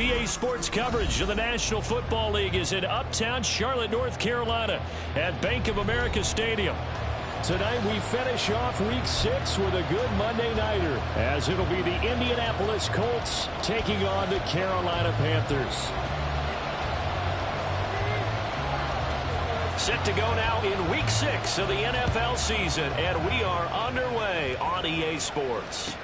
EA Sports coverage of the National Football League is in uptown Charlotte, North Carolina at Bank of America Stadium. Tonight we finish off Week 6 with a good Monday nighter, as it'll be the Indianapolis Colts taking on the Carolina Panthers. Set to go now in Week 6 of the NFL season, and we are underway on EA Sports.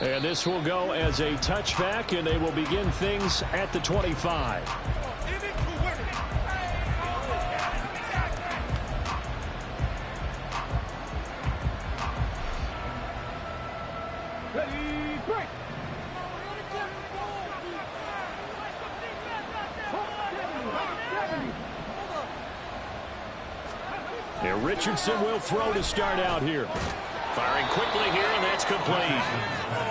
And this will go as a touchback, and they will begin things at the 25. And Richardson will throw to start out here. Firing quickly here, and that's complete.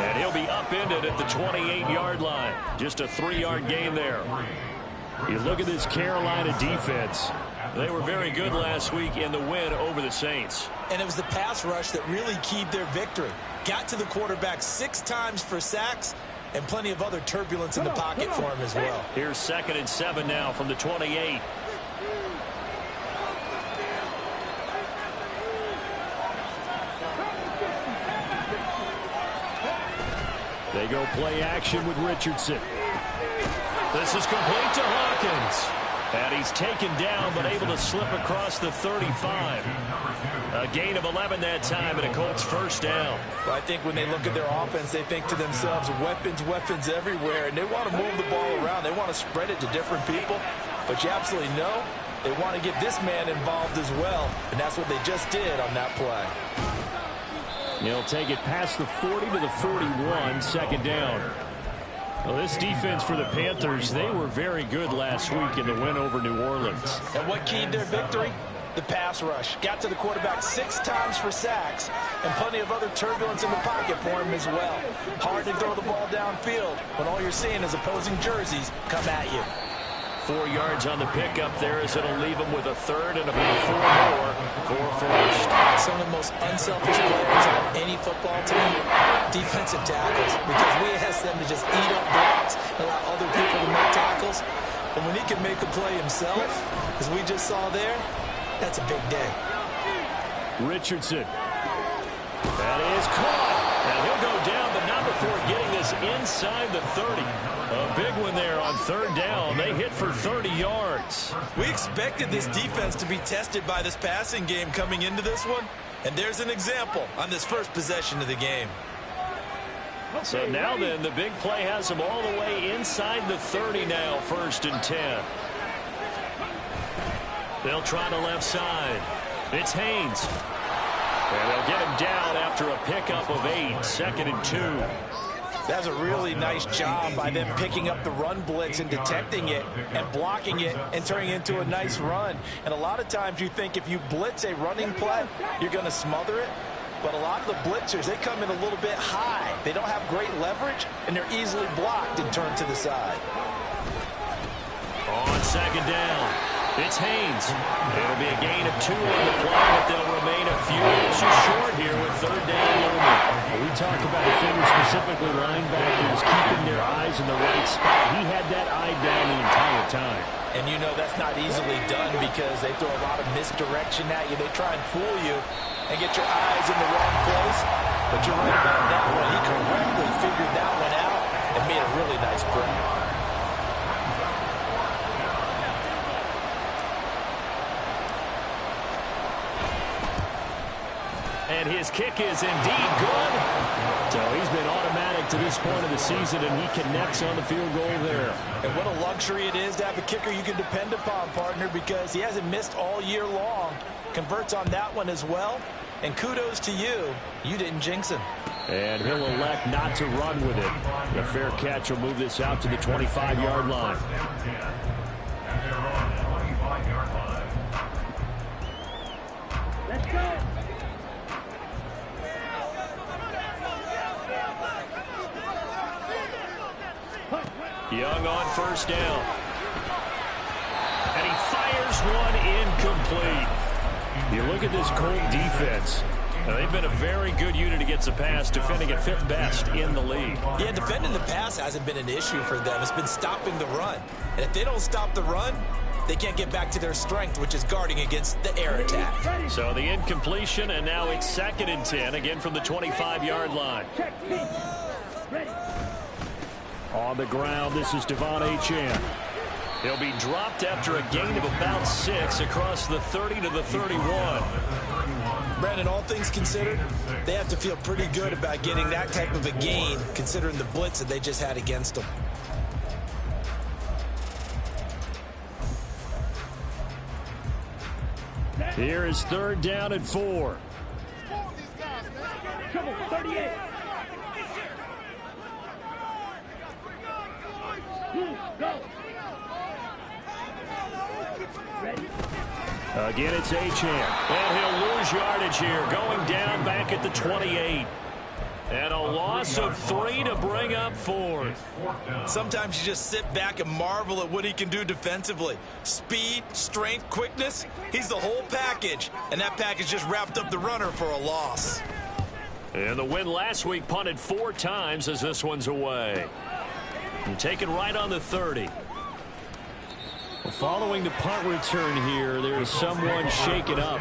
And he'll be upended at the 28-yard line. Just a 3-yard gain there. You look at this Carolina defense. They were very good last week in the win over the Saints. And it was the pass rush that really keyed their victory. Got to the quarterback 6 times for sacks, and plenty of other turbulence in the pocket for him as well. Here's 2nd and 7 now from the 28. They go play action with Richardson. This is complete to Hawkins. And he's taken down, but able to slip across the 35. A gain of 11 that time, and a Colts first down. Well, I think when they look at their offense, they think to themselves, weapons, weapons everywhere. And they want to move the ball around. They want to spread it to different people. But you absolutely know they want to get this man involved as well. And that's what they just did on that play. He'll take it past the 40 to the 41, 2nd down. Well, this defense for the Panthers, they were very good last week in the win over New Orleans. And what keyed their victory? The pass rush. Got to the quarterback 6 times for sacks, and plenty of other turbulence in the pocket for him as well. Hard to throw the ball downfield when all you're seeing is opposing jerseys come at you. 4 yards on the pickup there, as it'll leave him with a 3rd and about 4 more for first. Some of the most unselfish players on any football team, defensive tackles, because we ask them to just eat up blocks and allow other people to make tackles. And when he can make a play himself, as we just saw there, that's a big day. Richardson. That is caught. And he'll go down, but not before getting this inside the 30. A big one there on 3rd down. They hit for 30 yards. We expected this defense to be tested by this passing game coming into this one. And there's an example on this first possession of the game. So now then, the big play has them all the way inside the 30 now, 1st and 10. They'll try the left side. It's Haynes. And they'll get him down after a pickup of 8, 2nd and 2. That's a really nice job by them picking up the run blitz and detecting it and blocking it and turning it into a nice run. And a lot of times you think if you blitz a running play, you're going to smother it. But a lot of the blitzers, they come in a little bit high. They don't have great leverage, and they're easily blocked and turned to the side. On 2nd down, it's Haynes. It'll be a gain of 2 on the play, but they'll remain a few inches short here with 3rd down looming. We talk about the figure, specifically linebackers keeping their eyes in the right spot. He had that eye down the entire time. And you know that's not easily done because they throw a lot of misdirection at you. They try and fool you and get your eyes in the wrong place. But you're right about that one. He correctly figured that one out and made a really nice play. And his kick is indeed good. So he's been automatic to this point of the season, and he connects on the field goal there. And what a luxury it is to have a kicker you can depend upon, partner, because he hasn't missed all year long. Converts on that one as well. And kudos to you. You didn't jinx him. And he'll elect not to run with it. The fair catch will move this out to the 25-yard line. Let's go. Young on 1st down. And he fires one incomplete. You look at this Colt defense. Now, they've been a very good unit against the pass, defending at 5th best in the league. Yeah, defending the pass hasn't been an issue for them. It's been stopping the run. And if they don't stop the run, they can't get back to their strength, which is guarding against the air attack. So the incompletion, and now it's 2nd and 10, again from the 25-yard line. On the ground, this is Devon Achane. He'll be dropped after a gain of about 6 across the 30 to the 31. Brandon, all things considered, they have to feel pretty good about getting that type of a gain, considering the blitz that they just had against them. Here is 3rd down and 4. Come on, 38. Go. Ready? Again, it's Achane. And he'll lose yardage here, going down back at the 28. And a loss of 3 to bring up 4th. Sometimes you just sit back and marvel at what he can do defensively. Speed, strength, quickness, he's the whole package. And that package just wrapped up the runner for a loss. And the win last week punted 4 times as this one's away. And taken right on the 30. Well, following the punt return here, there's someone shaken up.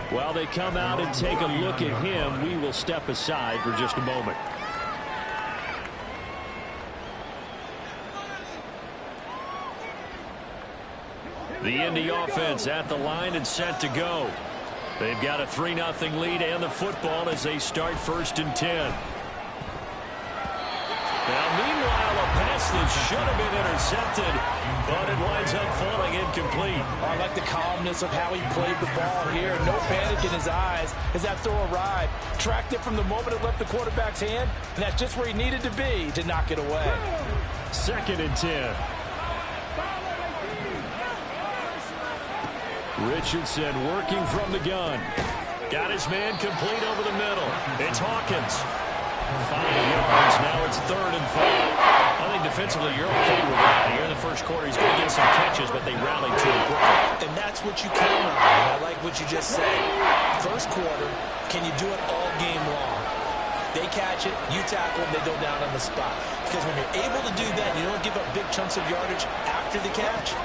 While they come out and take a look at him, we will step aside for just a moment. The Indy offense at the line and set to go. They've got a 3-0 lead and the football as they start 1st and 10. Now, meanwhile, a pass that should have been intercepted, but it winds up falling incomplete. I like the calmness of how he played the ball here. No panic in his eyes as that throw arrived. Tracked it from the moment it left the quarterback's hand, and that's just where he needed to be to knock it away. 2nd and 10. Richardson working from the gun. Got his man complete over the middle. It's Hawkins. 5 yards. Now it's 3rd and 4. I think defensively you're okay with that. Here in the first quarter, he's going to get some catches, but they rallied to him quickly. And that's what you count on. And I like what you just said. First quarter, can you do it all game long? They catch it, you tackle them, they go down on the spot. Because when you're able to do that, you don't give up big chunks of yardage after the catch.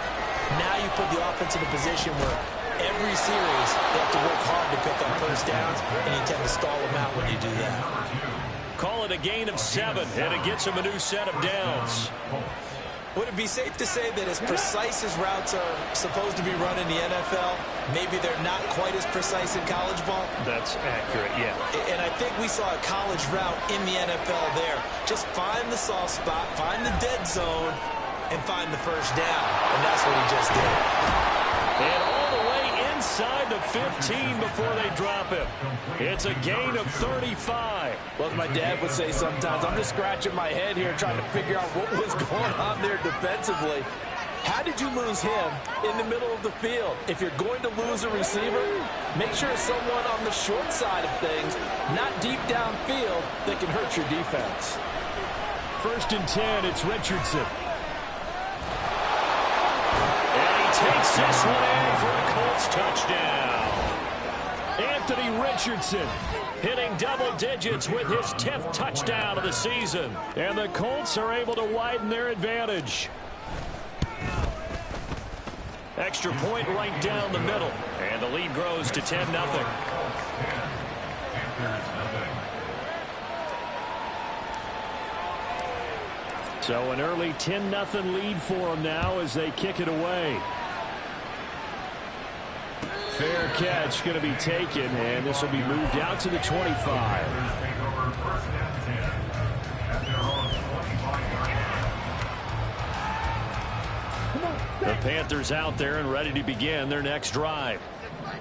Now you put the offense in a position where every series they have to work hard to pick up first downs, and you tend to stall them out when you do that. Call it a gain of 7, and it gets him a new set of downs. Would it be safe to say that as precise as routes are supposed to be run in the NFL, maybe they're not quite as precise in college ball? That's accurate, yeah. And I think we saw a college route in the NFL there. Just find the soft spot, find the dead zone, and find the first down. And that's what he just did. And all the way inside the 15 before they drop him. It's a gain of 35. Well, as my dad would say sometimes, I'm just scratching my head here trying to figure out what was going on there defensively. How did you lose him in the middle of the field? If you're going to lose a receiver, make sure it's someone on the short side of things, not deep downfield, that can hurt your defense. 1st and 10, it's Richardson. Takes this one in for a Colts touchdown. Anthony Richardson hitting double digits with his 10th touchdown of the season. And the Colts are able to widen their advantage. Extra point right down the middle. And the lead grows to 10-0. So an early 10-0 lead for them now as they kick it away. Fair catch going to be taken, and this will be moved out to the 25. The Panthers out there and ready to begin their next drive.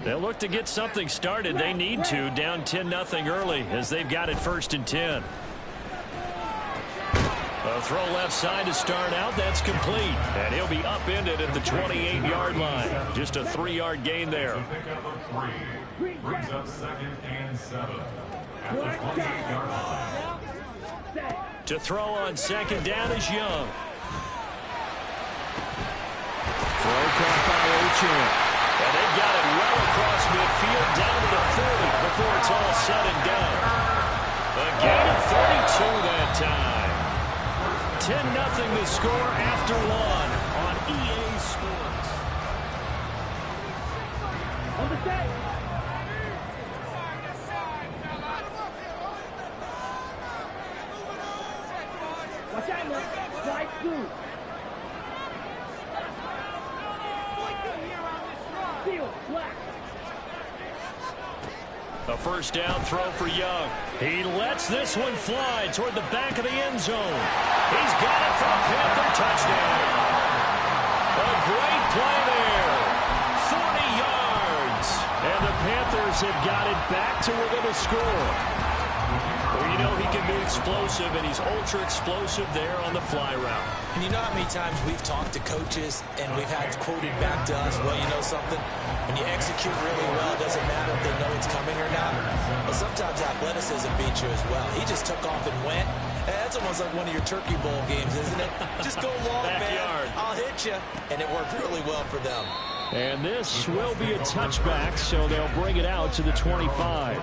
They'll look to get something started. They need to, down 10-0 early as they've got it 1st and 10. A throw left side to start out. That's complete. And he'll be upended at the 28-yard line. Just a 3-yard gain there. Brings up 2nd and 7 at the 28-yard line. To throw on 2nd down is Young. Throw caught by Achane. And they've got it well across midfield down to the 30 before it's all 10-0 the score after one on EA Sports. On the set. Watch out, man. Slide through. Seal, black. A first down throw for Young. He lets this one fly toward the back of the end zone. He's got it for a Panther touchdown. A great play there. 40 yards. And the Panthers have got it back to within a score. Well, you know he can be explosive, and he's ultra-explosive there on the fly route. And you know how many times we've talked to coaches and we've had quoted back to us, well, you know something? When you execute really well, it doesn't matter if they know it's coming or not. But sometimes athleticism beats you as well. He just took off and went. That's almost like one of your Turkey Bowl games, isn't it? Just go long, man. I'll hit you. And it worked really well for them. And this will be a touchback, so they'll bring it out to the 25.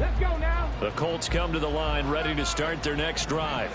Let's go now. The Colts come to the line, ready to start their next drive.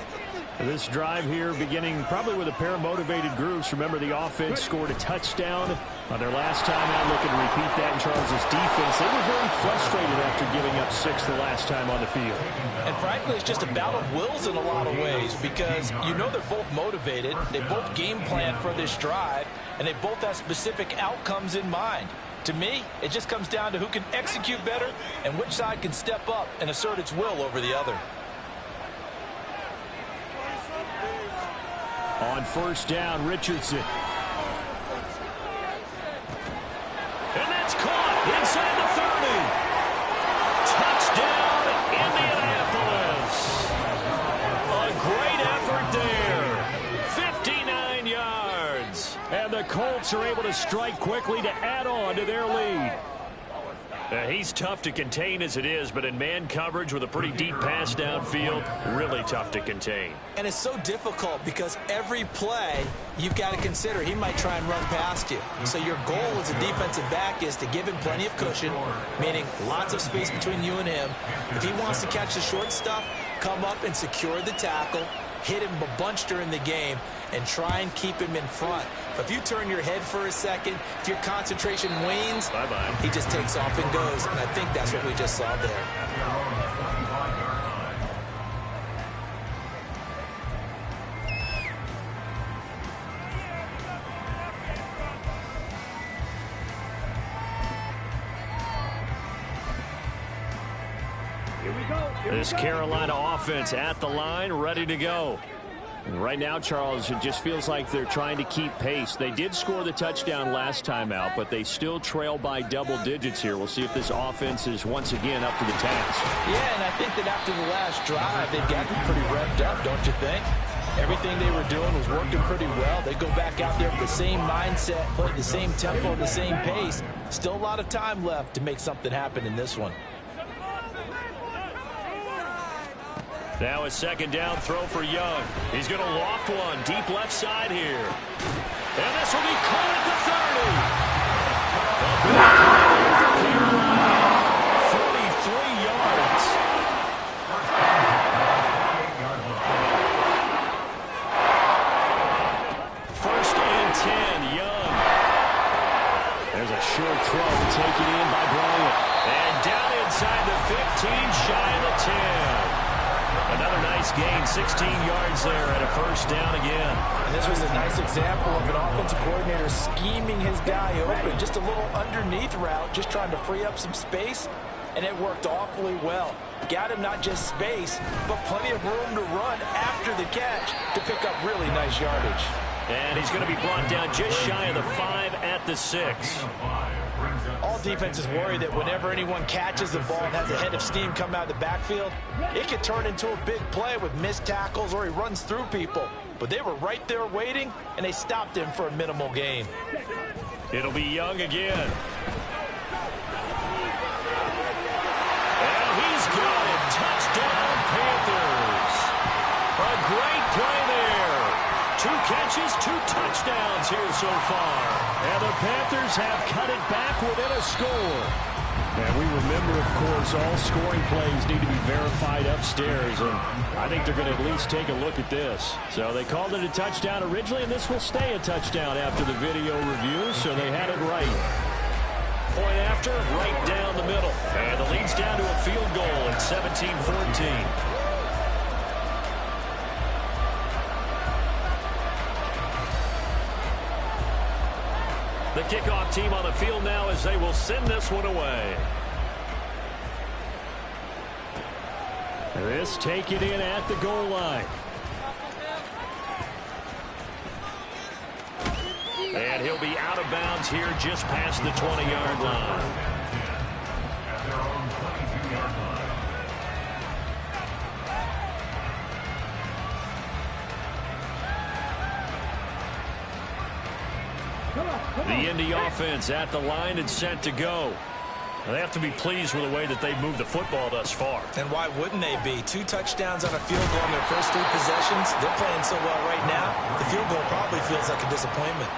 This drive here beginning probably with a pair of motivated groups. Remember, the offense scored a touchdown on their last time out. Looking to repeat that in Charles's defense. They were very frustrated after giving up 6 the last time on the field. And frankly, it's just a battle of wills in a lot of ways because you know they're both motivated. They both game plan for this drive, and they both have specific outcomes in mind. To me, it just comes down to who can execute better and which side can step up and assert its will over the other. On first down, Richardson. And that's caught inside the 30. Touchdown, Indianapolis. A great effort there. 59 yards. And the Colts are able to strike quickly to add on to their lead. He's tough to contain as it is, but in man coverage with a pretty deep pass downfield, really tough to contain. And it's so difficult because every play you've got to consider he might try and run past you. So your goal as a defensive back is to give him plenty of cushion, meaning lots of space between you and him. If he wants to catch the short stuff, come up and secure the tackle, hit him a bunch during the game, and try and keep him in front. But if you turn your head for a second, if your concentration wanes, bye-bye, he just takes off and goes. And I think that's what we just saw there. This Carolina offense at the line, ready to go. And right now, Charles, it just feels like they're trying to keep pace. They did score the touchdown last time out, but they still trail by double digits here. We'll see if this offense is once again up to the task. Yeah, and I think that after the last drive, they've gotten pretty revved up, don't you think? Everything they were doing was working pretty well. They go back out there with the same mindset, play the same tempo, the same pace. Still a lot of time left to make something happen in this one. Now a second down throw for Young. He's going to loft one deep left side here. And this will be caught at the 30. 43 yards. First and 10, Young. There's a short throw taken in by Bryant. And down inside the 15, shy of the 10. Another nice gain, 16 yards there, and a first down again. And this was a nice example of an offensive coordinator scheming his guy open. Just a little underneath route, just trying to free up some space, and it worked awfully well. Got him not just space, but plenty of room to run after the catch to pick up really nice yardage. And he's going to be brought down just shy of the 5 at the 6. All defenses worry that whenever anyone catches the ball and has a head of steam come out of the backfield, it could turn into a big play with missed tackles or he runs through people. But they were right there waiting, and they stopped him for a minimal gain. It'll be Young again. And he's got it. 2 catches, 2 touchdowns here so far. And the Panthers have cut it back within a score. And we remember, of course, all scoring plays need to be verified upstairs. And I think they're going to at least take a look at this. So they called it a touchdown originally, and this will stay a touchdown after the video review. So they had it right. Point after, right down the middle. And the lead's down to a field goal at 17-14. The kickoff team on the field now as they will send this one away. This taken in at the goal line. And he'll be out of bounds here just past the 20-yard line. At their own 22-yard line. The Indy offense at the line and set to go. They have to be pleased with the way that they've moved the football thus far. And why wouldn't they be? 2 touchdowns on a field goal in their first 3 possessions. They're playing so well right now, the field goal probably feels like a disappointment.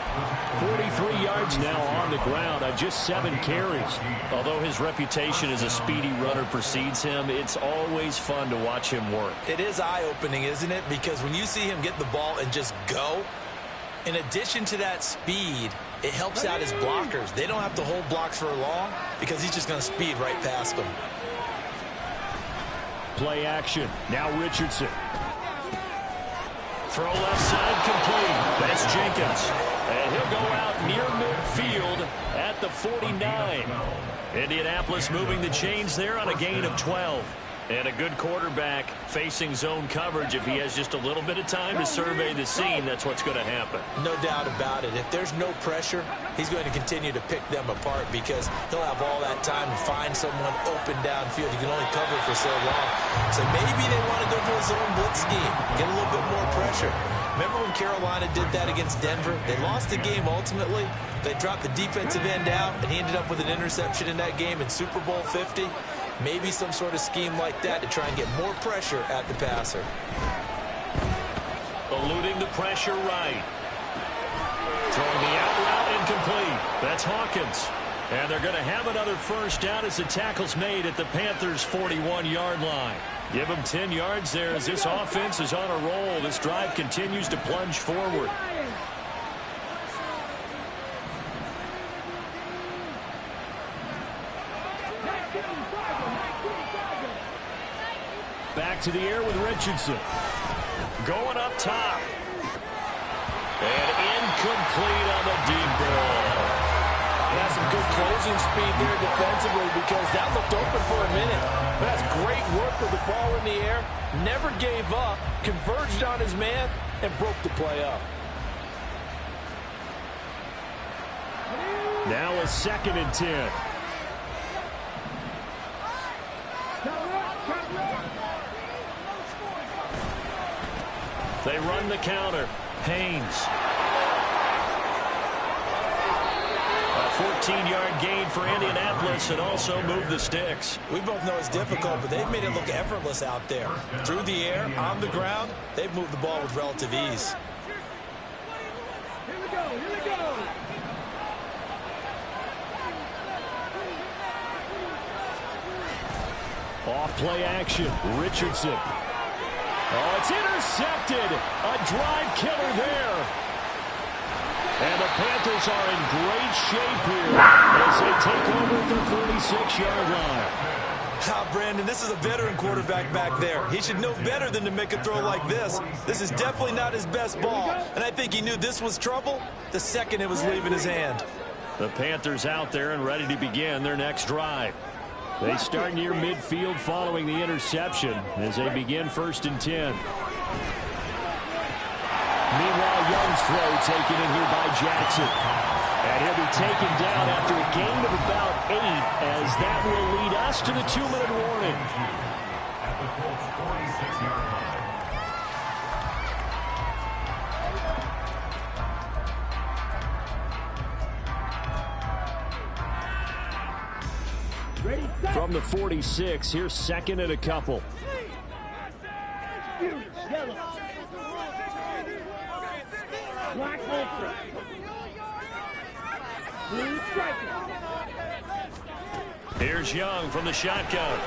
43 yards now on the ground on just 7 carries. Although his reputation as a speedy runner precedes him, it's always fun to watch him work. It is eye-opening, isn't it? Because when you see him get the ball and just go, in addition to that speed, it helps out his blockers. They don't have to hold blocks for long because he's just going to speed right past them. Play action. Now Richardson. Throw left side complete. That's Jenkins. And he'll go out near midfield at the 49. Indianapolis moving the chains there on a gain of 12. And a good quarterback facing zone coverage. If he has just a little bit of time to survey the scene, that's what's going to happen. No doubt about it. If there's no pressure, he's going to continue to pick them apart because he'll have all that time to find someone open downfield. He can only cover for so long. So maybe they want to go to a zone blitz scheme, get a little bit more pressure. Remember when Carolina did that against Denver? They lost the game ultimately. They dropped the defensive end out, and he ended up with an interception in that game in Super Bowl 50. Maybe some sort of scheme like that to try and get more pressure at the passer. Eluding the pressure right. Throwing the out route incomplete. That's Hawkins. And they're going to have another first down as the tackle's made at the Panthers' 41-yard line. Give them 10 yards there as this offense is on a roll. This drive continues to plunge forward. Back to the air with Richardson. Going up top. And incomplete on the deep ball. That's some good closing speed there defensively because that looked open for a minute. That's great work with the ball in the air. Never gave up, converged on his man, and broke the play up. Now a 2nd and 10. They run the counter. Haynes. A 14-yard gain for Indianapolis and also move the sticks. We both know it's difficult, but they've made it look effortless out there. Through the air, on the ground, they've moved the ball with relative ease. Here we go, here we go. Off play action. Richardson. Oh, it's intercepted. A drive killer there. And the Panthers are in great shape here as they take over at the 46-yard line. Brandon, this is a veteran quarterback back there. He should know better than to make a throw like this. This is definitely not his best ball. And I think he knew this was trouble the second it was leaving his hand. The Panthers out there and ready to begin their next drive. They start near midfield following the interception as they begin 1st and 10. Meanwhile, Young's throw taken in here by Jackson. And he'll be taken down after a gain of about 8 as that will lead us to the 2-minute warning. At the Colts 46-yard line. From the 46, here's 2nd and a couple. Here's Young from the shotgun.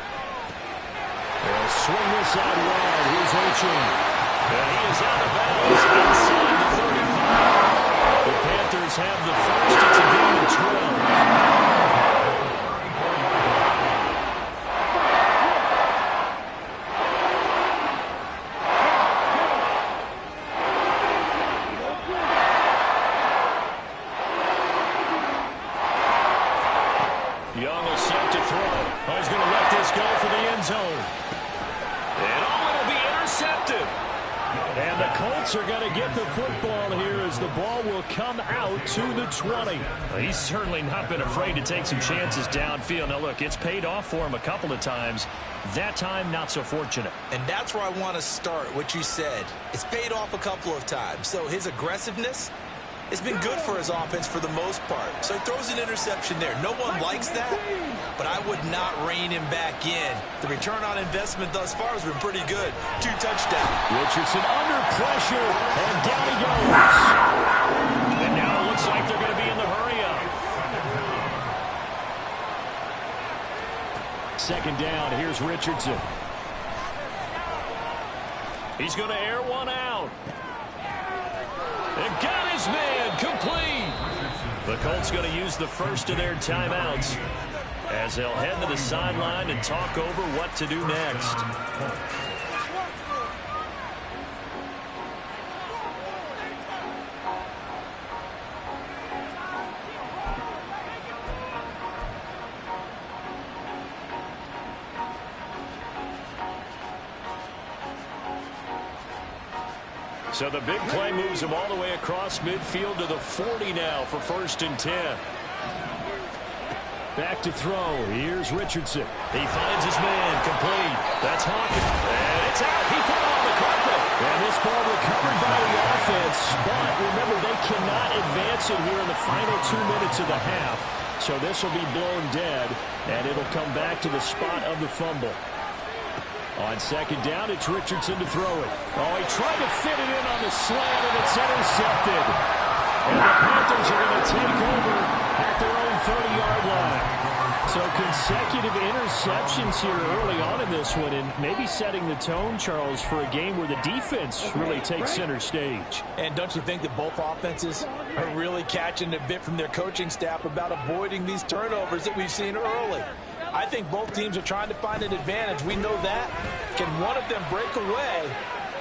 They'll swing this out wide. Here's Ocean. And he is out of bounds inside the 35. The Panthers have the first. It's a gain of 12. Young will set to throw. Oh, he's going to let this go for the end zone. And it'll be intercepted. And the Colts are going to get the football here as the ball will come out to the 20. Well, he's certainly not been afraid to take some chances downfield. Now, look, it's paid off for him a couple of times. That time, not so fortunate. And that's where I want to start, what you said. It's paid off a couple of times. So his aggressiveness, it's been good for his offense for the most part. So he throws an interception there. No one likes that, but I would not rein him back in. The return on investment thus far has been pretty good. 2 touchdowns. Richardson under pressure, and down he goes. And now it looks like they're going to be in the hurry-up. Second down, here's Richardson. He's going to air one out. And got his man complete. The Colts going to use the first of their timeouts as they'll head to the sideline and talk over what to do next. So the big play moves him all the way across midfield to the 40 now for 1st and 10. Back to throw. Here's Richardson. He finds his man complete. That's Hawkins. And it's out. He put it on the carpet. And this ball recovered by the offense. But remember, they cannot advance it here in the final 2 minutes of the half. So this will be blown dead, and it'll come back to the spot of the fumble. On second down, it's Richardson to throw it. Oh, he tried to fit it in on the slant, and it's intercepted. And the Panthers are going to take over at their own 30-yard line. So consecutive interceptions here early on in this one, and maybe setting the tone, Charles, for a game where the defense really takes center stage. And don't you think that both offenses are really catching a bit from their coaching staff about avoiding these turnovers that we've seen early? I think both teams are trying to find an advantage. We know that. Can one of them break away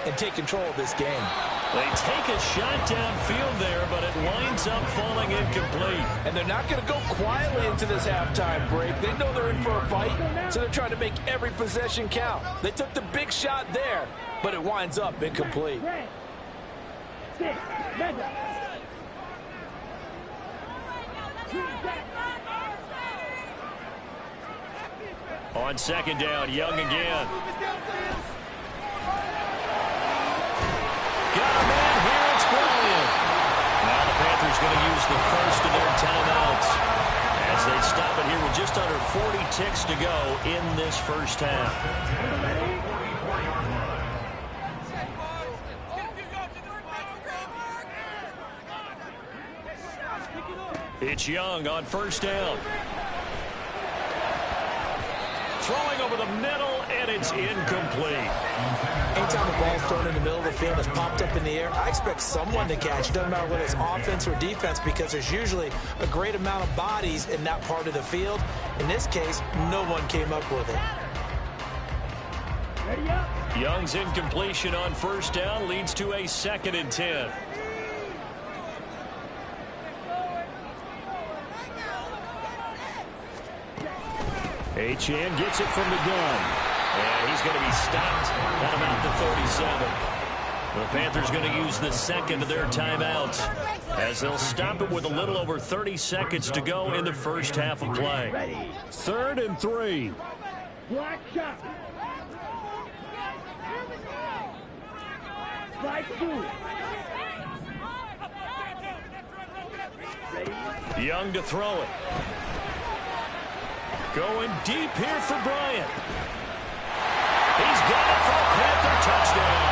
and take control of this game? They take a shot downfield there, but it winds up falling incomplete. And they're not going to go quietly into this halftime break. They know they're in for a fight, so they're trying to make every possession count. They took the big shot there, but it winds up incomplete. On second down, Young again. Got a man here, it's Bryant. Now the Panthers going to use the first of their timeouts as they stop it here with just under 40 ticks to go in this first half. It's Young on first down. Throwing over the middle, and it's incomplete. Anytime the ball's thrown in the middle of the field, it's popped up in the air, I expect someone to catch it. Doesn't matter whether it's offense or defense, because there's usually a great amount of bodies in that part of the field. In this case, no one came up with it. Young's incompletion on first down leads to a 2nd and 10. Achane gets it from the gun. And he's going to be stopped at about the 37. The Panthers going to use the second of their timeouts as they'll stop it with a little over 30 seconds to go in the first half of play. 3rd and 3. Black shot. Strike 2. Young to throw it. Going deep here for Bryant. He's got it for a Panther touchdown.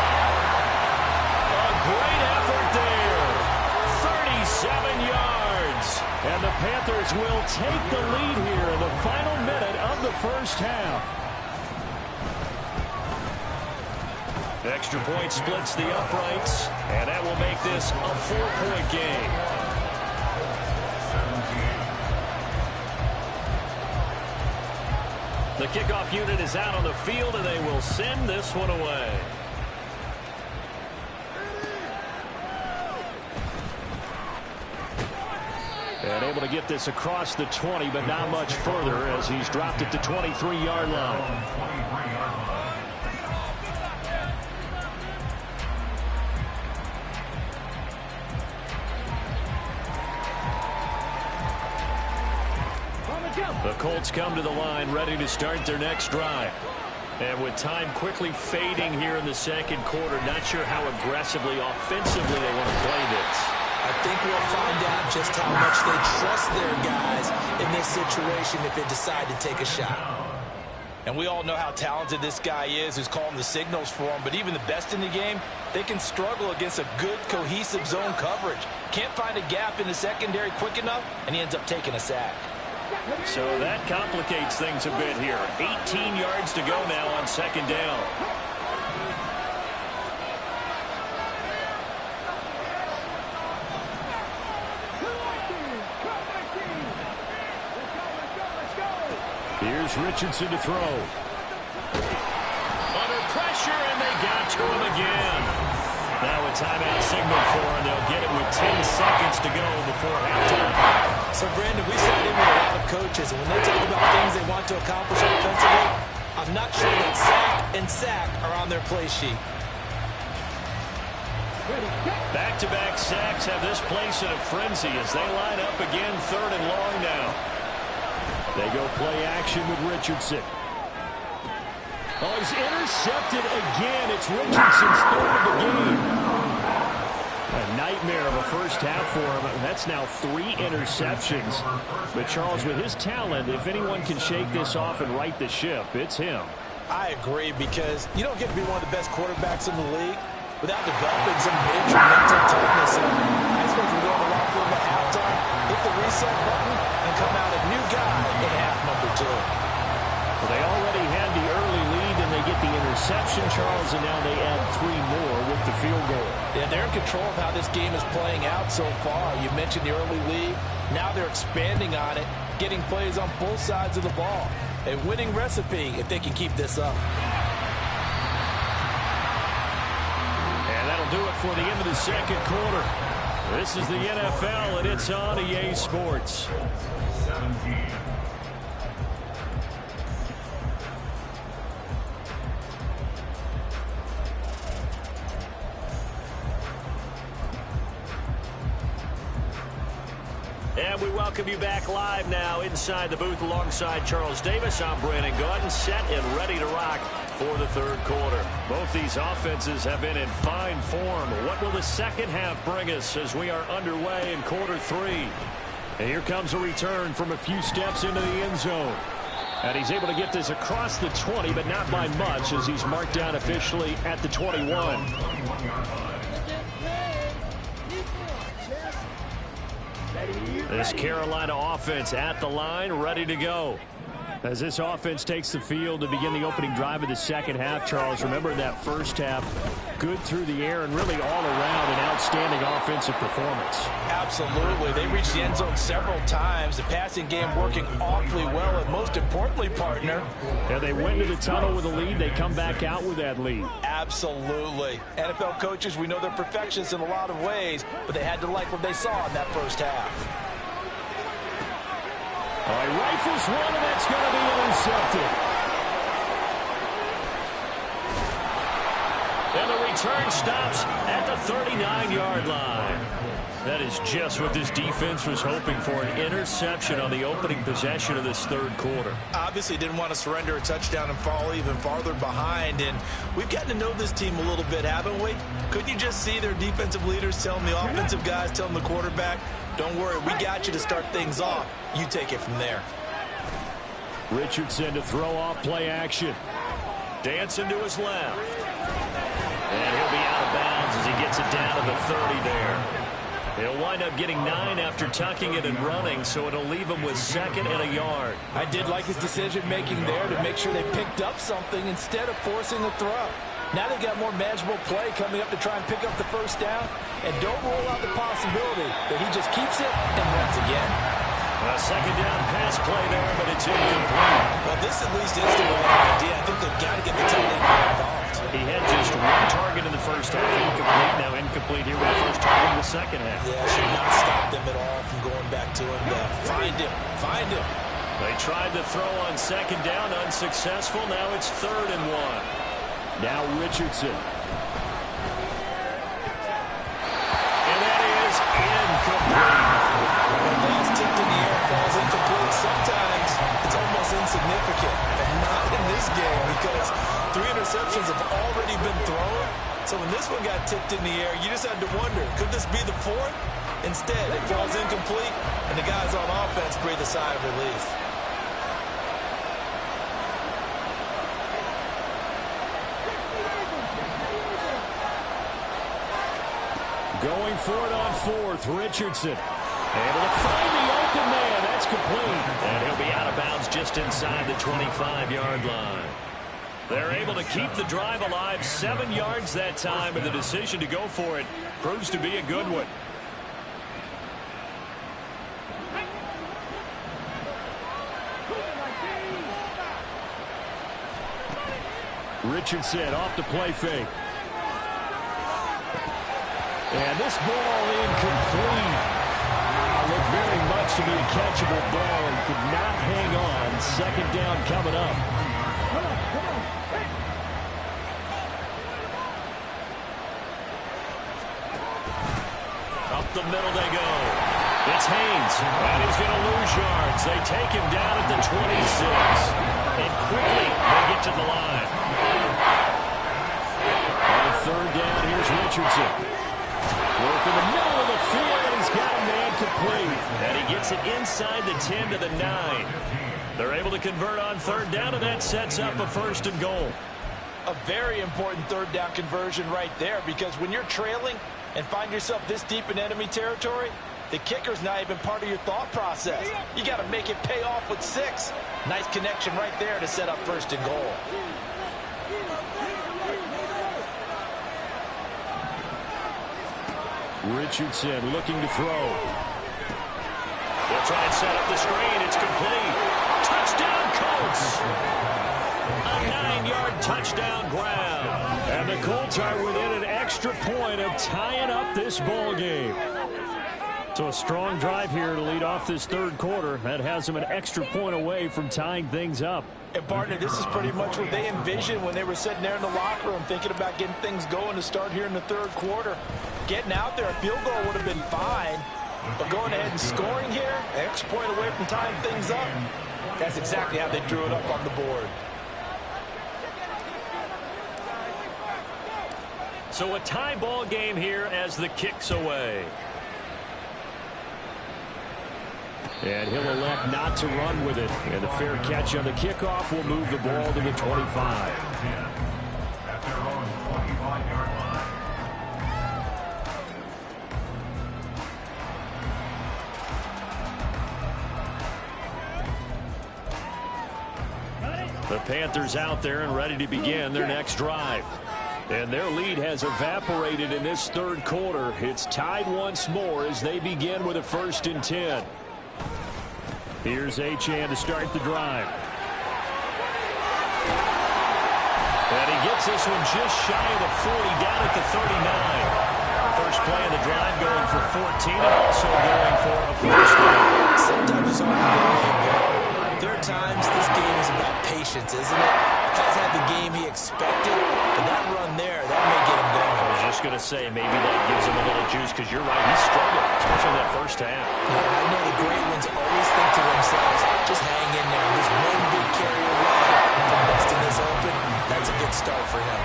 A great effort there. Panthers will take the lead here in the final minute of the first half. Extra point splits the uprights, and that will make this a 4-point game. The kickoff unit is out on the field, and they will send this one away. And able to get this across the 20, but not much further as he's dropped it to 23-yard line. The Colts come to the line ready to start their next drive. And with time quickly fading here in the second quarter, not sure how aggressively, offensively they want to play this. I think we'll find out just how much they trust their guys in this situation if they decide to take a shot. And we all know how talented this guy is who's calling the signals for him, but even the best in the game, they can struggle against a good, cohesive zone coverage. Can't find a gap in the secondary quick enough, and he ends up taking a sack. So that complicates things a bit here. 18 yards to go now on second down. Here's Richardson to throw. Under pressure, and they got to him again. Now a timeout signal for him. They'll get it with 10 seconds to go before halftime. So, Brandon, we sat in with a lot of coaches, and when they talk about things they want to accomplish offensively, I'm not sure that sack are on their play sheet. Back-to-back sacks have this place in a frenzy as they line up again, 3rd and long now. They go play action with Richardson. Oh, he's intercepted again. It's Richardson's 3rd of the game. A nightmare of a first half for him. That's now 3 interceptions. But Charles, with his talent, if anyone can shake this off and right the ship, it's him. I agree, because you don't get to be one of the best quarterbacks in the league without developing some major mental toughness. And I suppose we go in the locker room at halftime, hit the reset button, and come out a new guy in half number 2. Well, they already had the early lead, and they get the interception, Charles, and now they add 3 more with the field goal. Yeah, they're in control of how this game is playing out so far. You mentioned the early lead. Now they're expanding on it, getting plays on both sides of the ball. A winning recipe if they can keep this up. And that'll do it for the end of the second quarter. This is the NFL, and it's on EA Sports. 17. And we welcome you back live now inside the booth alongside Charles Davis. I'm Brandon Gaudin, set and ready to rock for the third quarter. Both these offenses have been in fine form. What will the second half bring us as we are underway in quarter 3? And here comes a return from a few steps into the end zone. And he's able to get this across the 20, but not by much, as he's marked down officially at the 21. This Carolina offense at the line, ready to go. As this offense takes the field to begin the opening drive of the second half, Charles, remember that first half, good through the air and really all around an outstanding offensive performance. Absolutely. They reached the end zone several times. The passing game working awfully well, and most importantly, partner. Yeah, they went into the tunnel with a lead. They come back out with that lead. Absolutely. NFL coaches, we know they're perfectionists in a lot of ways, but they had to like what they saw in that first half. All right, rifles one, and that's going to be intercepted. And the return stops at the 39-yard line. That is just what this defense was hoping for, an interception on the opening possession of this third quarter. Obviously didn't want to surrender a touchdown and fall even farther behind, and we've gotten to know this team a little bit, haven't we? Couldn't you just see their defensive leaders telling the offensive guys, telling the quarterback, don't worry, we got you to start things off. You take it from there. Richardson to throw off play action. Dancing to his left. And he'll be out of bounds as he gets it down to the 30 there. He'll wind up getting 9 after tucking it and running, so it'll leave him with 2nd and a yard. I did like his decision-making there to make sure they picked up something instead of forcing a throw. Now they've got more manageable play coming up to try and pick up the first down. And don't rule out the possibility that he just keeps it and runs again. A 2nd down pass play there, but it's incomplete. Well, this at least is the right idea. I think they've got to get the tight end involved. He had just 1 target in the first half. Incomplete. Now incomplete here with the first target in the second half. Yeah, should not stop them at all from going back to him. Find him. Find him. They tried to throw on 2nd down. Unsuccessful. Now it's 3rd and 1. Now Richardson. And that is incomplete. When the ball's tipped in the air, falls incomplete, sometimes it's almost insignificant. But not in this game because 3 interceptions have already been thrown. So when this one got tipped in the air, you just had to wonder, could this be the 4th? Instead, it falls incomplete, and the guys on offense breathe a sigh of relief. Going for it on 4th, Richardson. Able to find the open man. That's complete. And he'll be out of bounds just inside the 25-yard line. They're able to keep the drive alive. 7 yards that time, and the decision to go for it proves to be a good one. Richardson off the play fake. And this ball incomplete. Looked very much to be a catchable ball and could not hang on. 2nd down coming up. Up the middle they go. It's Haynes, and he's going to lose yards. They take him down at the 26. And quickly they get to the line. On 3rd down, here's Richardson. Work in the middle of the field, and he's got a man complete. And he gets it inside the 10 to the 9. They're able to convert on 3rd down, and that sets up a 1st and goal. A very important 3rd down conversion right there, because when you're trailing and find yourself this deep in enemy territory, the kicker's not even part of your thought process. You got to make it pay off with 6. Nice connection right there to set up 1st and goal. Richardson looking to throw. They'll try and set up the screen. It's complete. Touchdown, Colts. A 9-yard touchdown grab. And the Colts are within an extra point of tying up this ball game. So a strong drive here to lead off this 3rd quarter. That has them an extra point away from tying things up. And, partner, this is pretty much what they envisioned when they were sitting there in the locker room thinking about getting things going to start here in the 3rd quarter. Getting out there, a field goal would have been fine. But going ahead and scoring here, an extra point away from tying things up, that's exactly how they drew it up on the board. So a tie ball game here as the kick's away. And he'll elect not to run with it. And the fair catch on the kickoff will move the ball to the 25. At their own 25-yard line. The Panthers out there and ready to begin their next drive. And their lead has evaporated in this 3rd quarter. It's tied once more as they begin with a 1st and 10. Here's Achane to start the drive. And he gets this one just shy of the 40, down at the 39. First play of the drive going for 14 and also going for a 1st down. Sometimes it's hard to believe. There are times this game is about patience, isn't it? Has had the game he expected, but that run there, that may get him going. I was just going to say, maybe that gives him a little juice, because you're right, he struggled, especially in that first half. Yeah, I know the great ones always think to themselves, just hang in there. There's one big carry away from busting this open. That's a good start for him.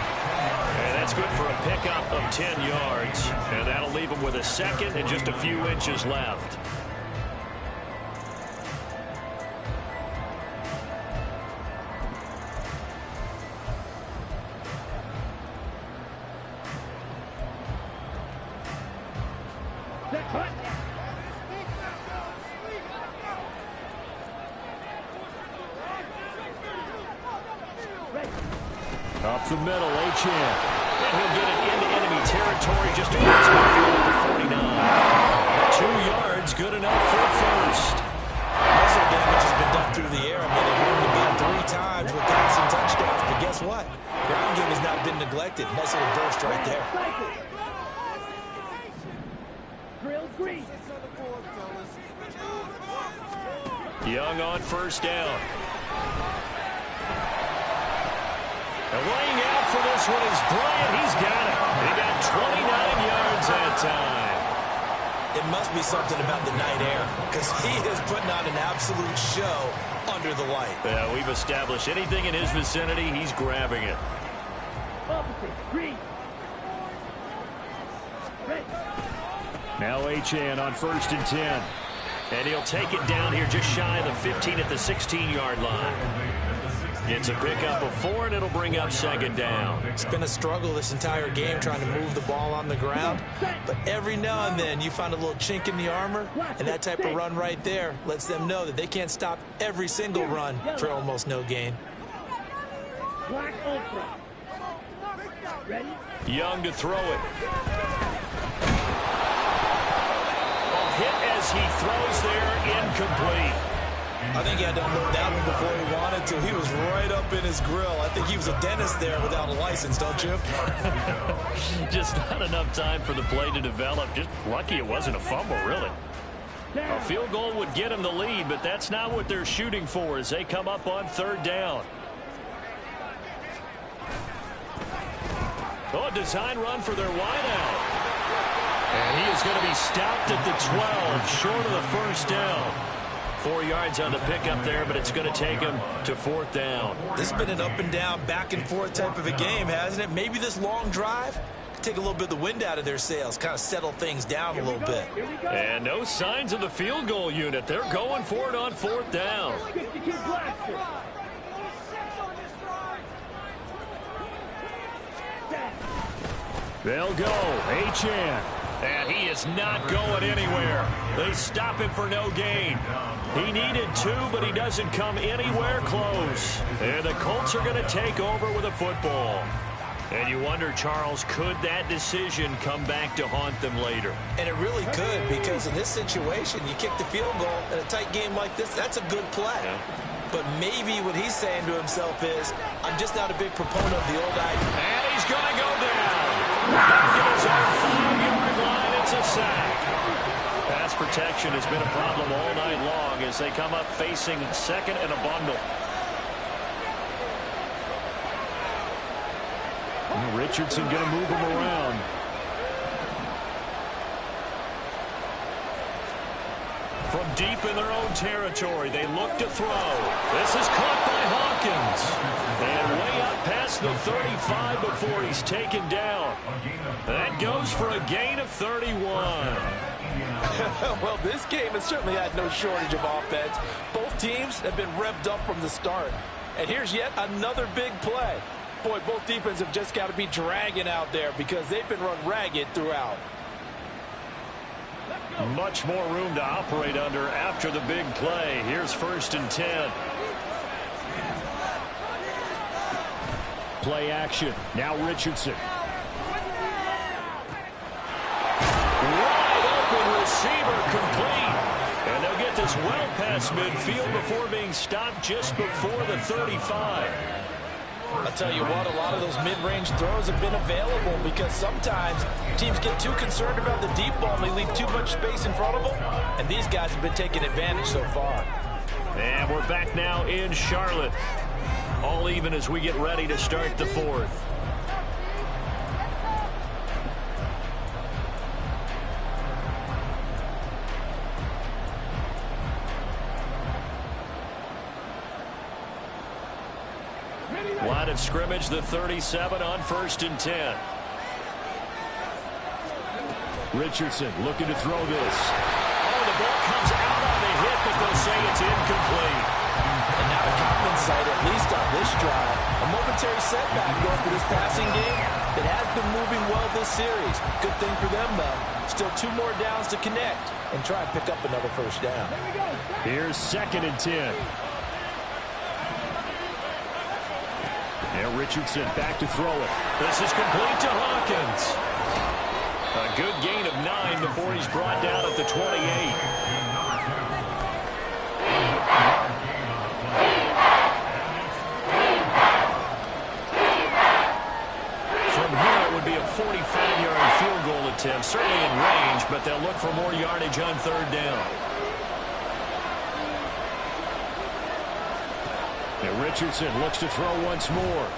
And that's good for a pickup of 10 yards. And that'll leave him with a 2nd and just a few inches left. Set, Up the middle, Achane. And he'll get it into enemy territory just across midfield at the 49. 2 yards, good enough for a first. Most of the damage has been done through the air. I mean, they've run the ball 3 times with passing touchdowns. But guess what? Ground game has not been neglected. Nice little burst right there. Young on first down. And laying out for this one is Bryant. He's got it. He got 29 yards that time. It must be something about the night air, because he is putting on an absolute show under the light. Yeah, we've established anything in his vicinity, he's grabbing it. Now Achane on 1st and 10. And he'll take it down here just shy of the 15 at the 16-yard line. It's a pickup of 4, and it'll bring up 2nd down. It's been a struggle this entire game trying to move the ball on the ground. But every now and then you find a little chink in the armor, and that type of run right there lets them know that they can't stop every single run for almost no gain. Young to throw it. Hit as he throws there, incomplete. I think he had to unload that one before he wanted to. He was right up in his grill. I think he was a dentist there without a license, don't you? Just not enough time for the play to develop. Just lucky it wasn't a fumble, really. A field goal would get him the lead, but that's not what they're shooting for as they come up on 3rd down. Oh, a design run for their wideout. And he is going to be stopped at the 12, short of the 1st down. 4 yards on the pickup there, but it's going to take him to 4th down. This has been an up and down, back and forth type of a game, hasn't it? Maybe this long drive could take a little bit of the wind out of their sails, kind of settle things down a little bit. And no signs of the field goal unit. They're going for it on 4th down. They'll go. Achane. And he is not going anywhere. They stop him for no gain. He needed 2, but he doesn't come anywhere close. And the Colts are going to take over with a football. And you wonder, Charles, could that decision come back to haunt them later? And it really could, because in this situation, you kick the field goal in a tight game like this, that's a good play. Yeah. But maybe what he's saying to himself is, I'm just not a big proponent of the old idea. And he's going to go down. Back at his own 5-yard line, it's a sack. Pass protection has been a problem all night long as they come up facing 2nd and a bundle. And Richardson going to move him around. From deep in their own territory, they look to throw. This is caught by Hawkins. And way up past the 35 before he's taken down. That goes for a gain of 31. Well, this game has certainly had no shortage of offense. Both teams have been revved up from the start. And here's yet another big play. Boy, both defenses have just got to be dragging out there because they've been run ragged throughout. Much more room to operate under after the big play. Here's 1st and 10. Play action. Now Richardson. Wide open receiver complete. And they'll get this well past midfield before being stopped just before the 35. I'll tell you what, a lot of those mid-range throws have been available because sometimes teams get too concerned about the deep ball and they leave too much space in front of them, and these guys have been taking advantage so far. And we're back now in Charlotte. All even as we get ready to start the 4th. Line of scrimmage, the 37 on 1st and 10. Richardson looking to throw this. Oh, the ball comes out on the hit, but they'll say it's incomplete. And now the Cowman's side, at least on this drive, a momentary setback going for this passing game that has been moving well this series. Good thing for them, though. Still 2 more downs to connect and try and pick up another 1st down. Here's 2nd and 10. And Richardson back to throw it. This is complete to Hawkins. A good gain of 9 before he's brought down at the 28. Be a 45-yard field goal attempt, certainly in range, but they'll look for more yardage on third down. And Richardson looks to throw once more.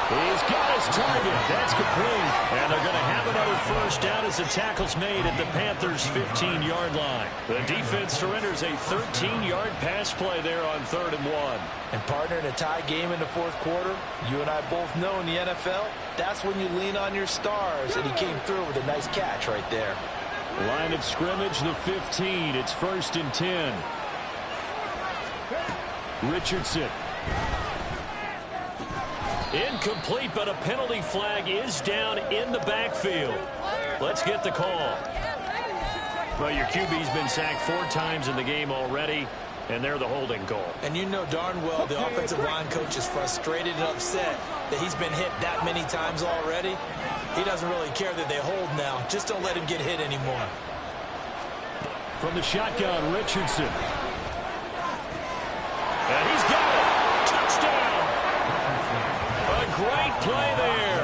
He's got his target. That's complete. And they're going to have another first down as the tackle's made at the Panthers' 15-yard line. The defense surrenders a 13-yard pass play there on 3rd and 1. And partner, in a tie game in the fourth quarter, you and I both know in the NFL, that's when you lean on your stars, and he came through with a nice catch right there. Line of scrimmage, the 15. It's 1st and 10. Richardson. Incomplete, but a penalty flag is down in the backfield. Let's get the call. Well, your QB's been sacked 4 times in the game already, and they're the holding call. And you know darn well the offensive line coach is frustrated and upset that he's been hit that many times already. He doesn't really care that they hold now. Just don't let him get hit anymore. From the shotgun, Richardson. And he's got it. Touchdown. A great play there.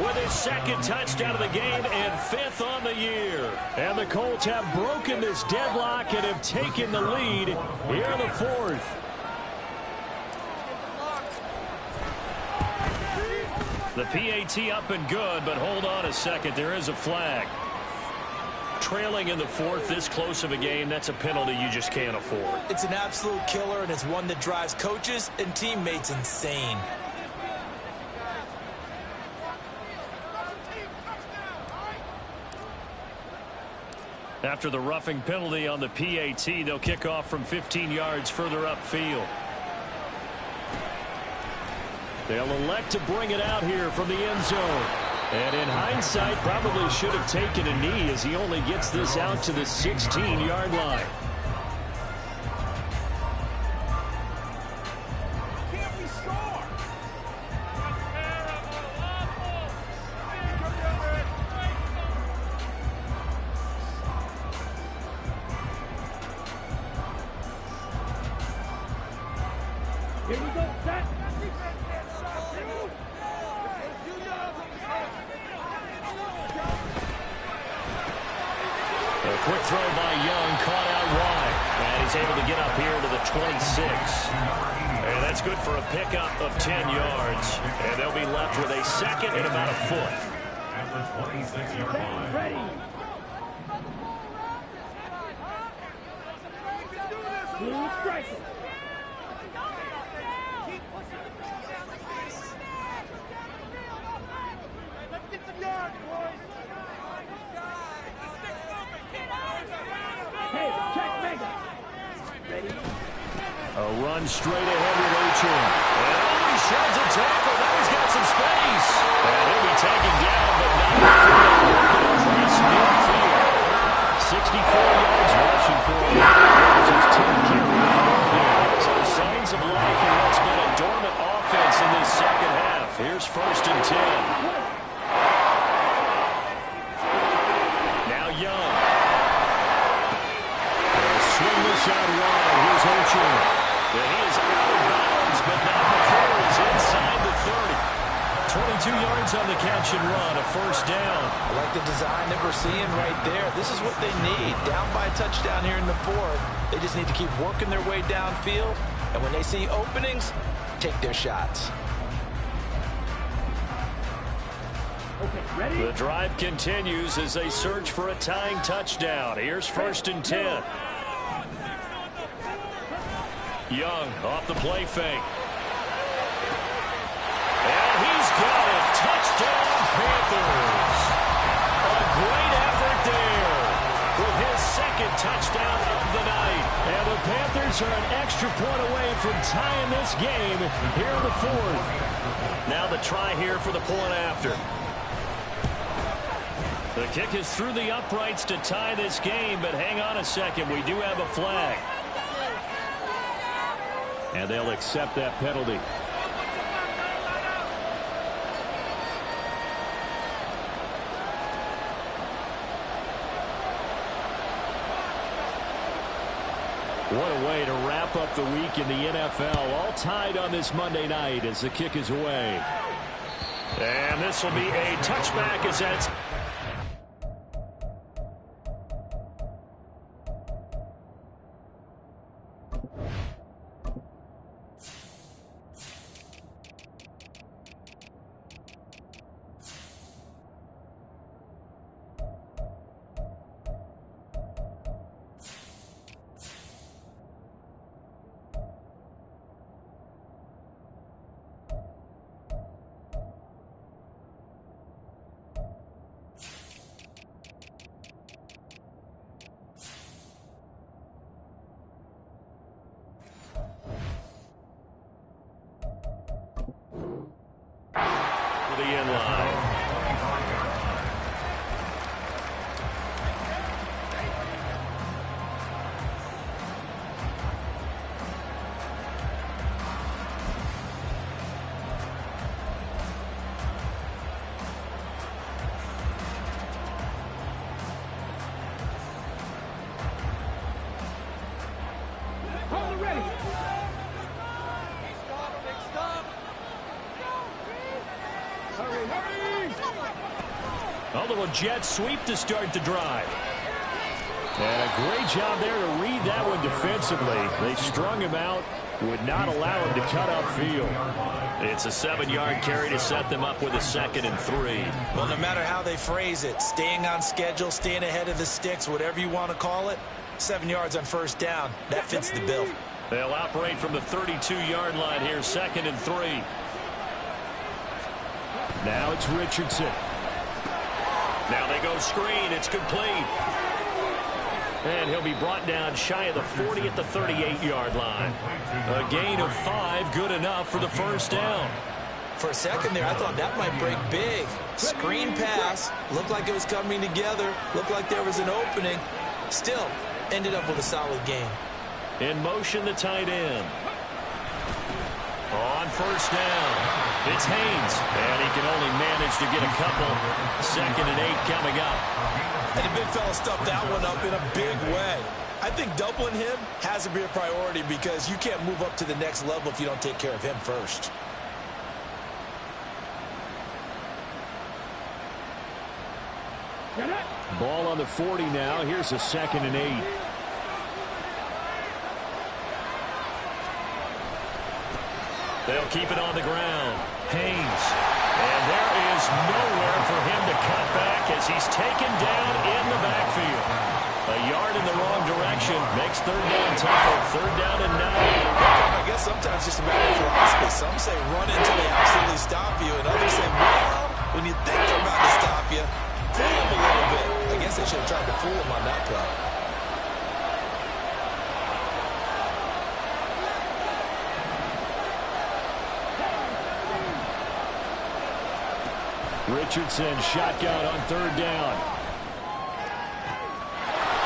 With his 2nd touchdown of the game and 5th on the year. And the Colts have broken this deadlock and have taken the lead here in the 4th. The PAT up and good, but hold on a second. There is a flag. Trailing in the 4th, this close of a game, that's a penalty you just can't afford. It's an absolute killer, and it's one that drives coaches and teammates insane. After the roughing penalty on the PAT, they'll kick off from 15 yards further upfield. They'll elect to bring it out here from the end zone. And in hindsight, probably should have taken a knee as he only gets this out to the 16-yard line. Here we go, set. A quick throw by Young, caught out wide. And he's able to get up here to the 26. And that's good for a pickup of 10 yards. And they'll be left with a 2nd and about a foot. At the 26-yard line. Ready. Blue striker. Hey, check mega. Ready? A run straight ahead with Ochoa. And he sheds a tackle. Now he's got some space. And he'll be taken down, but not across midfield. 64 yards rushing for him. That was his 10th carry of the ball. So signs of life in what's been a dormant offense in this 2nd half. Here's 1st and 10. Now Young. Swing this out wide. Here's Ochoa. And he is out of bounds, but not before he's inside the 30. 22 yards on the catch and run, a 1st down. I like the design that we're seeing right there. This is what they need. Down by a touchdown here in the 4th. They just need to keep working their way downfield. And when they see openings, take their shots. Okay, ready? The drive continues as they search for a tying touchdown. Here's 1st and 10. Young off the play fake. And he's got it. Touchdown, Panthers. A great effort there with his 2nd touchdown of the night. And the Panthers are an extra point away from tying this game here in the 4th. Now the try here for the point after. The kick is through the uprights to tie this game, but hang on a second. We do have a flag. And they'll accept that penalty. What a way to wrap up the week in the NFL. All tied on this Monday night as the kick is away. And this will be a touchback as that's... the end line. Hold it ready. Hurry, hurry. A little jet sweep to start the drive. And a great job there to read that one defensively. They strung him out, would not allow him to cut upfield. It's a 7-yard carry to set them up with a 2nd and 3. Well, no matter how they phrase it, staying on schedule, staying ahead of the sticks, whatever you want to call it, 7 yards on first down, that fits the bill. They'll operate from the 32-yard line here, 2nd and 3. Now it's Richardson. Now they go screen. It's complete. And he'll be brought down shy of the 40 at the 38-yard line. A gain of 5, good enough for the first down. For a second there, I thought that might break big. Screen pass, looked like it was coming together, looked like there was an opening. Still, ended up with a solid gain. In motion, the tight end. On first down, it's Haynes. And he can only manage to get a couple. 2nd and 8 coming up. And the big fella stuffed that one up in a big way. I think doubling him has to be a priority because you can't move up to the next level if you don't take care of him first. Ball on the 40 now. Here's a 2nd and 8. They'll keep it on the ground. Haynes. And there is nowhere for him to cut back as he's taken down in the backfield. A yard in the wrong direction makes 3rd down tougher. 3rd down and 9. I guess sometimes it's just a matter of philosophy. Some say run until they absolutely stop you, and others say, well, when you think they're about to stop you, fool them a little bit. I guess they should have tried to fool him on that play. Richardson shotgun on 3rd down.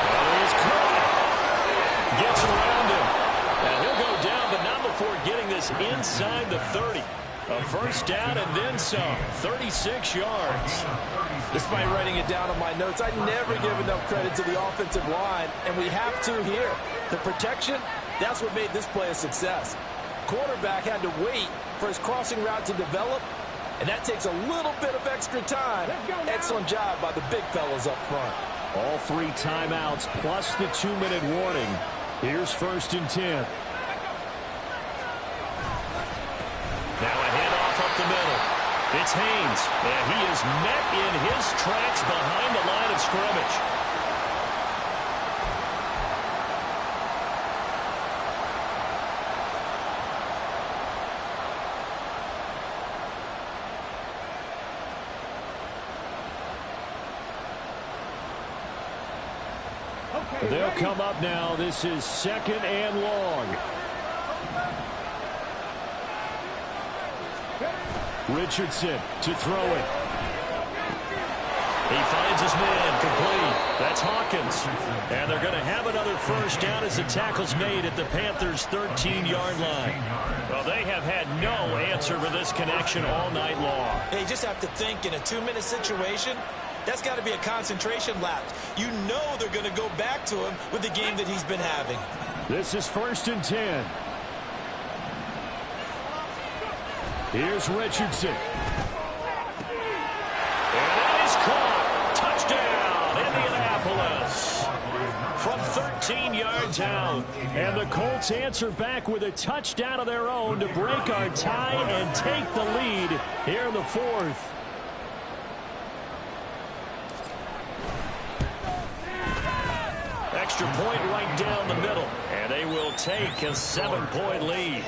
And he's caught. Gets around him. And he'll go down, but not before getting this inside the 30. A first down and then some. 36 yards. Despite writing it down on my notes, I never give enough credit to the offensive line, and we have to here. The protection, that's what made this play a success. Quarterback had to wait for his crossing route to develop, and that takes a little bit of extra time. Excellent job by the big fellas up front. All 3 timeouts plus the 2-minute warning. Here's 1st and 10. Now a handoff up the middle. It's Haynes, and he is met in his tracks behind the line of scrimmage. They'll come up now. This is 2nd and long. Richardson to throw it. He finds his man complete. That's Hawkins. And they're going to have another first down as the tackle's made at the Panthers' 13-yard line. Well, they have had no answer for this connection all night long. They just have to think in a 2-minute situation. That's got to be a concentration lapse. You know they're going to go back to him with the game that he's been having. This is 1st and 10. Here's Richardson. And it is caught. Touchdown, Indianapolis. From 13 yards out. And the Colts answer back with a touchdown of their own to break our tie and take the lead here in the 4th. Extra point right down the middle. And they will take a 7-point lead.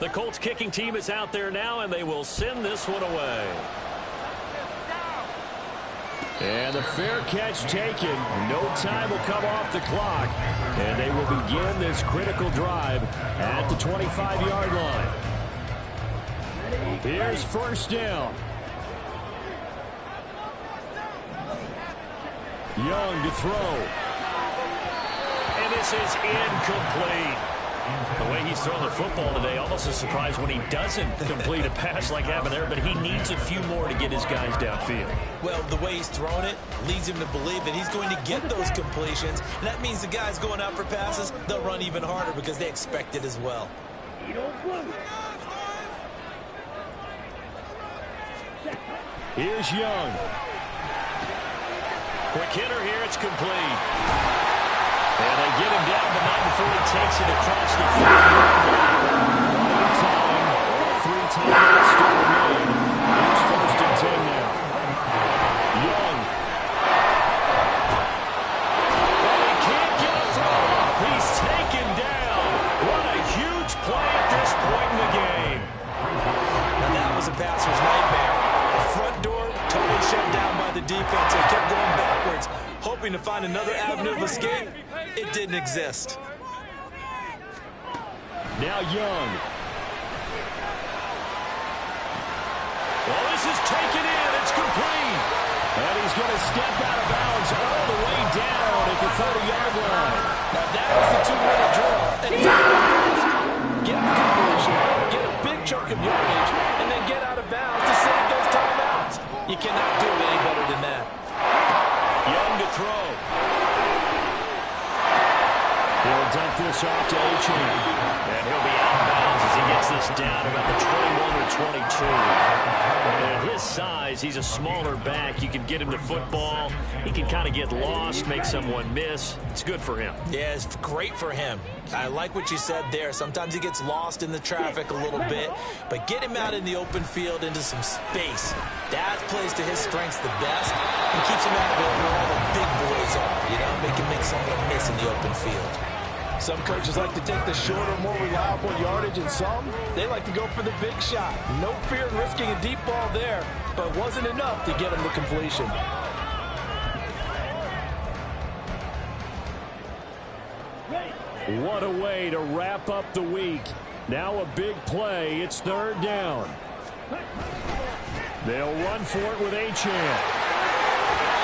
The Colts kicking team is out there now, and they will send this one away. And the fair catch taken. No time will come off the clock. And they will begin this critical drive at the 25-yard line. Here's 1st down. Young to throw. And this is incomplete. The way he's throwing the football today, almost a surprise when he doesn't complete a pass like happened there, but he needs a few more to get his guys downfield. Well, the way he's thrown it leads him to believe that he's going to get those completions, and that means the guys going out for passes, they'll run even harder because they expect it as well. Here's Young. Quick hitter here, it's complete. And they get him down, but not before he takes it across the 3 timeouts still remain. It's 1st and 10 now. Young. And he can't get a throw up. He's taken down. What a huge play at this point in the game. Now that was a passer's nightmare. The front door totally shut down by the defense. They kept going backwards, hoping to find another avenue of escape. It didn't exist. Now Young. Well, this is taken in. It's complete. And he's going to step out of bounds all the way down at the 30-yard line. Now that is the 2-minute drill. And he's get the completion, get a big chunk of yardage, and then get out of bounds to save those timeouts. You cannot do it any better than that. Young to throw. He'll dump this off to Ocho. And he'll be out of bounds as he gets this down about the 21 or 22. At his size, he's a smaller back. You can get him to football. He can kind of get lost, make someone miss. It's good for him. Yeah, it's great for him. I like what you said there. Sometimes he gets lost in the traffic a little bit, but get him out in the open field into some space. That plays to his strengths the best and keeps him out of it where all the big boys are, you know, make someone miss in the open field. Some coaches like to take the shorter, more reliable yardage, and some, they like to go for the big shot. No fear in risking a deep ball there, but wasn't enough to get him the completion. What a way to wrap up the week. Now a big play. It's 3rd down. They'll run for it with Achane.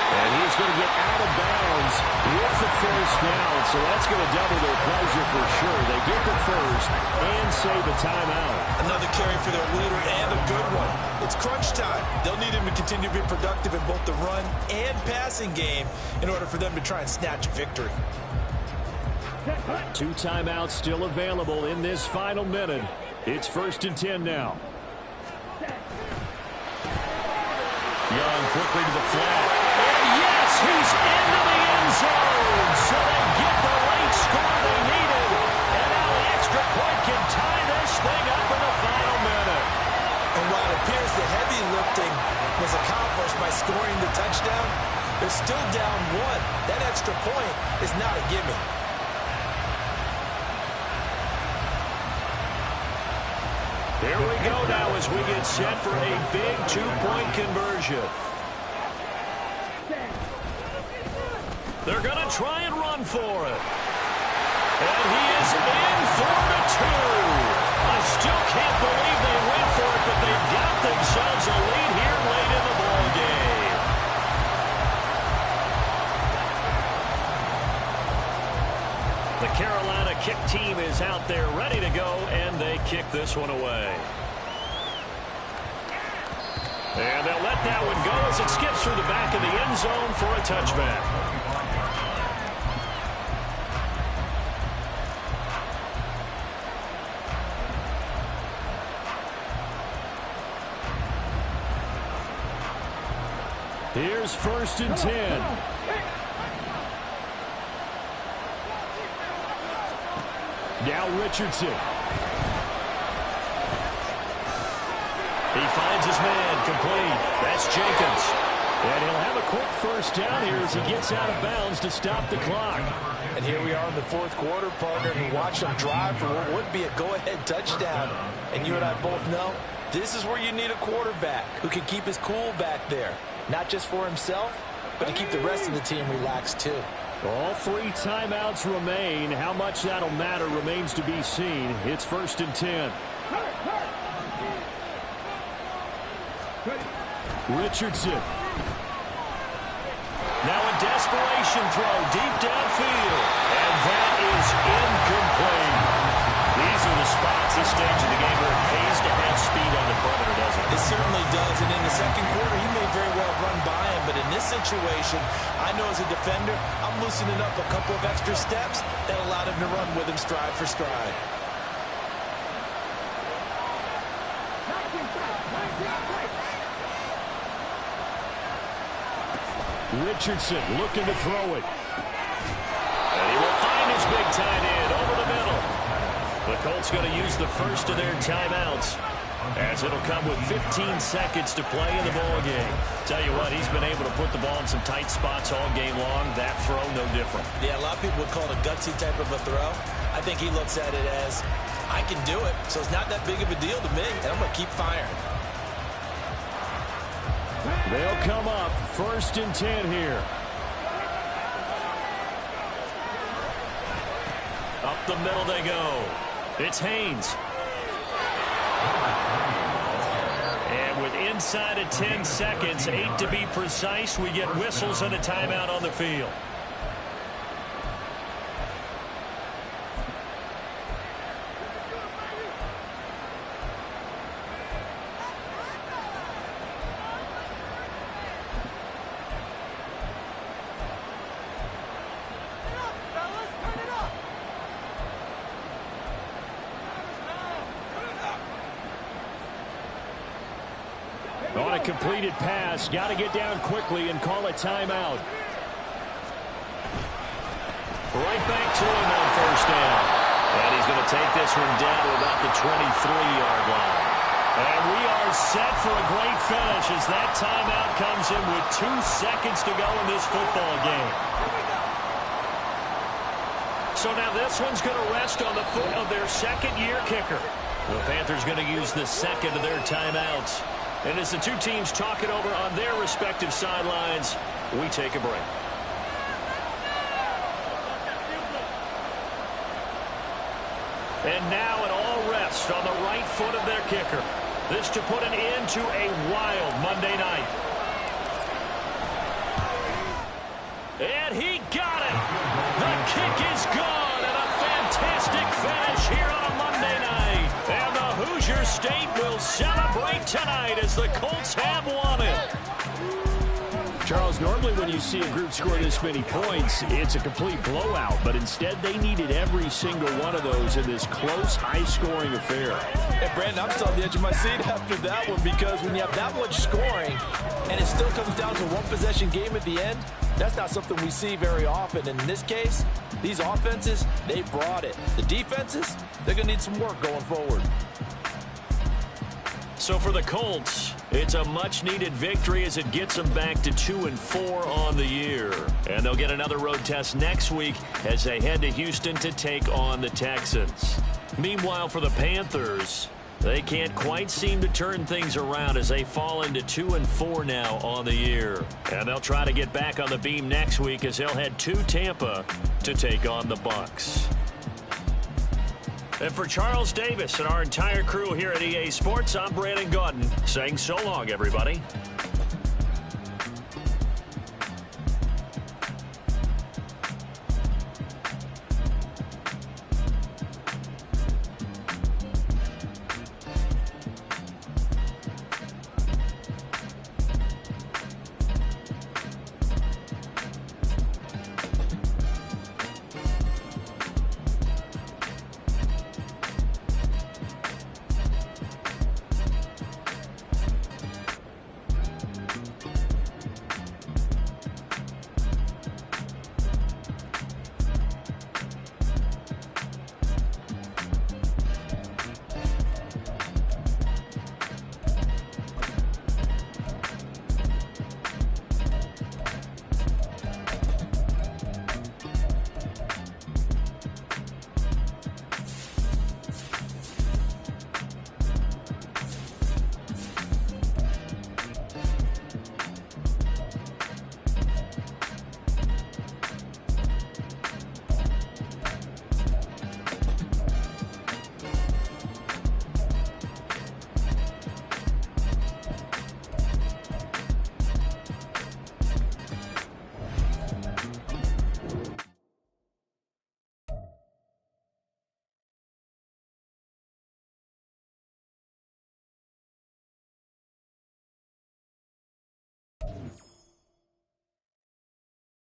And he's going to get out of bounds with the 1st down, so that's going to double their pleasure for sure. They get the 1st and save a timeout. Another carry for their leader and a good one. It's crunch time. They'll need him to continue to be productive in both the run and passing game in order for them to try and snatch a victory. 2 timeouts still available in this final minute. It's 1st and 10 now. Young quickly to the flat. Yes, he's into the end zone. So they get the late score they needed. And now the extra point can tie this thing up in the final minute. And while it appears the heavy lifting was accomplished by scoring the touchdown, they're still down 1. That extra point is not a gimme. Here we go now as we get set for a big 2-point conversion. They're going to try and run for it. And he is in for the 2. I still can't believe they went for it, but they've got themselves a lead here late in the ball game. The Carolina kick team is out there ready to go, and they kick this one away. And they'll let that one go as it skips through the back of the end zone for a touchback. Here's 1st and 10. Now Richardson. He finds his man, complete. That's Jenkins. And he'll have a quick first down here as he gets out of bounds to stop the clock. And here we are in the 4th quarter, partner, and watch them drive for what would be a go-ahead touchdown. And you and I both know this is where you need a quarterback who can keep his cool back there. Not just for himself, but to keep the rest of the team relaxed too. All 3 timeouts remain. How much that'll matter remains to be seen. It's 1st and 10. Richardson. Now a desperation throw deep downfield. And that is incomplete. These are the spots this stage of the game where it pays to have speed on the perimeter, doesn't it? It certainly does. And in the 2nd quarter, he may very well run by him. But in this situation, I know as a defender, I'm loosening up a couple of extra steps that allowed him to run with him stride for stride. Richardson looking to throw it. And he will find his big tight end over the middle. The Colts going to use the first of their timeouts as it'll come with 15 seconds to play in the ball game. Tell you what, he's been able to put the ball in some tight spots all game long. That throw, no different. Yeah, a lot of people would call it a gutsy type of a throw. I think he looks at it as, I can do it, so it's not that big of a deal to me, and I'm going to keep firing. They'll come up 1st and 10 here. Up the middle they go. It's Haynes. And with inside of 10 seconds, 8 to be precise, we get whistles and a timeout on the field. On a completed pass, got to get down quickly and call a timeout. Right back to him on 1st down. And he's going to take this one down to about the 23-yard line. And we are set for a great finish as that timeout comes in with 2 seconds to go in this football game. So now this one's going to rest on the foot of their 2nd-year kicker. The Panthers going to use the 2nd of their timeouts. And as the 2 teams talk it over on their respective sidelines, we take a break. And now an all rest on the right foot of their kicker. This to put an end to a wild Monday night. And he got it. The kick is gone, and a fantastic finish here on a Monday night. And the Hoosier State will celebrate tonight as the Colts have won it. Charles, normally when you see a group score this many points, it's a complete blowout. But instead, they needed every single one of those in this close, high-scoring affair. And, Brandon, I'm still on the edge of my seat after that one because when you have that much scoring and it still comes down to one possession game at the end, that's not something we see very often. And in this case, these offenses, they brought it. The defenses, they're going to need some work going forward. So for the Colts, it's a much-needed victory as it gets them back to 2-4 on the year. And they'll get another road test next week as they head to Houston to take on the Texans. Meanwhile, for the Panthers, they can't quite seem to turn things around as they fall into 2-4 now on the year. And they'll try to get back on the beam next week as they'll head to Tampa to take on the Bucs. And for Charles Davis and our entire crew here at EA Sports, I'm Brandon Gaudin saying so long, everybody.